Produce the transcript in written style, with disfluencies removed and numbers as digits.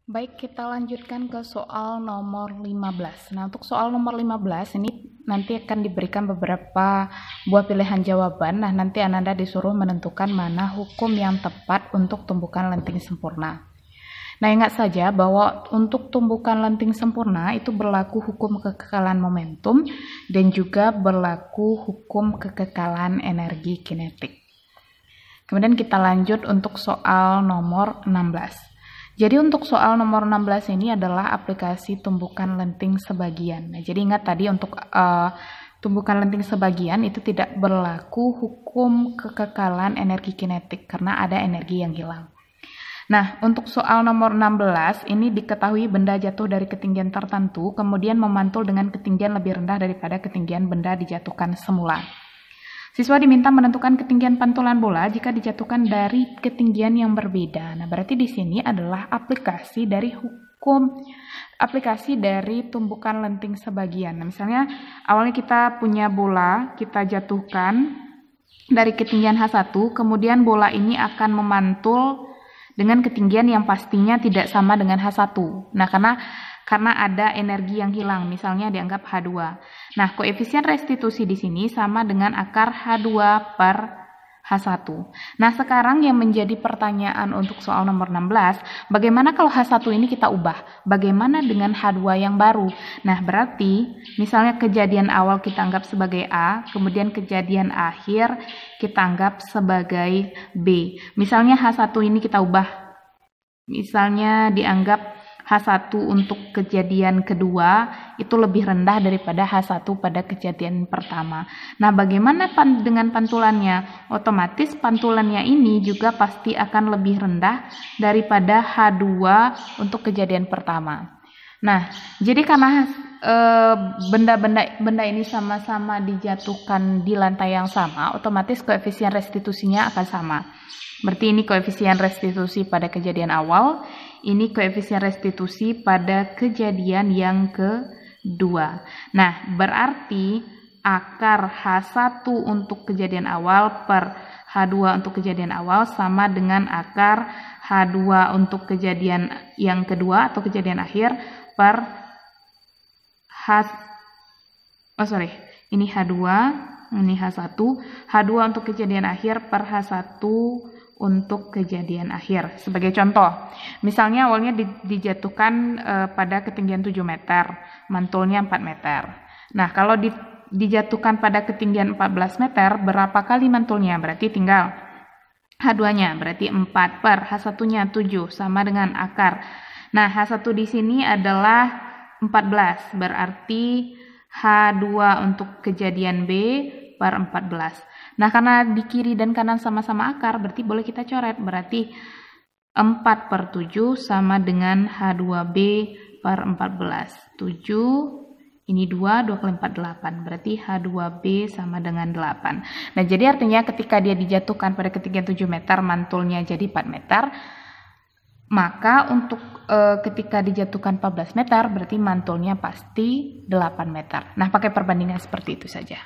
Baik, kita lanjutkan ke soal nomor 15. Nah, untuk soal nomor 15 ini nanti akan diberikan beberapa buah pilihan jawaban. Nah, nanti Ananda disuruh menentukan mana hukum yang tepat untuk tumbukan lenting sempurna. Nah, ingat saja bahwa untuk tumbukan lenting sempurna itu berlaku hukum kekekalan momentum dan juga berlaku hukum kekekalan energi kinetik. Kemudian kita lanjut untuk soal nomor 16. Jadi untuk soal nomor 16 ini adalah aplikasi tumbukan lenting sebagian. Nah, jadi ingat tadi untuk tumbukan lenting sebagian itu tidak berlaku hukum kekekalan energi kinetik karena ada energi yang hilang. Nah, untuk soal nomor 16 ini diketahui benda jatuh dari ketinggian tertentu kemudian memantul dengan ketinggian lebih rendah daripada ketinggian benda dijatuhkan semula. Siswa diminta menentukan ketinggian pantulan bola jika dijatuhkan dari ketinggian yang berbeda. Nah, berarti di sini adalah aplikasi dari tumbukan lenting sebagian. Nah, misalnya awalnya kita punya bola, kita jatuhkan dari ketinggian H1, kemudian bola ini akan memantul dengan ketinggian yang pastinya tidak sama dengan H1. Nah, karena ada energi yang hilang, misalnya dianggap H2. Nah, koefisien restitusi di sini sama dengan akar H2 per H1. Nah, sekarang yang menjadi pertanyaan untuk soal nomor 16, bagaimana kalau H1 ini kita ubah? Bagaimana dengan H2 yang baru? Nah, berarti misalnya kejadian awal kita anggap sebagai A, kemudian kejadian akhir kita anggap sebagai B. Misalnya H1 ini kita ubah. Misalnya dianggap H1 untuk kejadian kedua itu lebih rendah daripada H1 pada kejadian pertama. Nah, bagaimana dengan pantulannya? Otomatis pantulannya ini juga pasti akan lebih rendah daripada H2 untuk kejadian pertama. Nah, jadi karena benda ini sama-sama dijatuhkan di lantai yang sama, otomatis koefisien restitusinya akan sama. Berarti ini koefisien restitusi pada kejadian awal, ini koefisien restitusi pada kejadian yang kedua. Nah, berarti akar H1 untuk kejadian awal per H2 untuk kejadian awal sama dengan akar H2 untuk kejadian yang kedua atau kejadian akhir per ini H2, ini H1, H2 untuk kejadian akhir per H1 untuk kejadian akhir. Sebagai contoh, misalnya awalnya dijatuhkan pada ketinggian 7 meter, mantulnya 4 meter. Nah, kalau dijatuhkan pada ketinggian 14 meter, berapa kali mantulnya? Berarti tinggal H2-nya, berarti 4 per H1-nya 7, sama dengan akar. Nah, H1 di sini adalah 14, berarti H2 untuk kejadian B per 14. Nah, karena di kiri dan kanan sama-sama akar, berarti boleh kita coret. Berarti 4 per 7 sama dengan H2B per 14. 7, ini 2, 2 kali 4, 8. Berarti H2B sama dengan 8. Nah, jadi artinya ketika dia dijatuhkan pada ketinggian 7 meter, mantulnya jadi 4 meter. Maka untuk ketika dijatuhkan 14 meter, berarti mantulnya pasti 8 meter. Nah, pakai perbandingan seperti itu saja.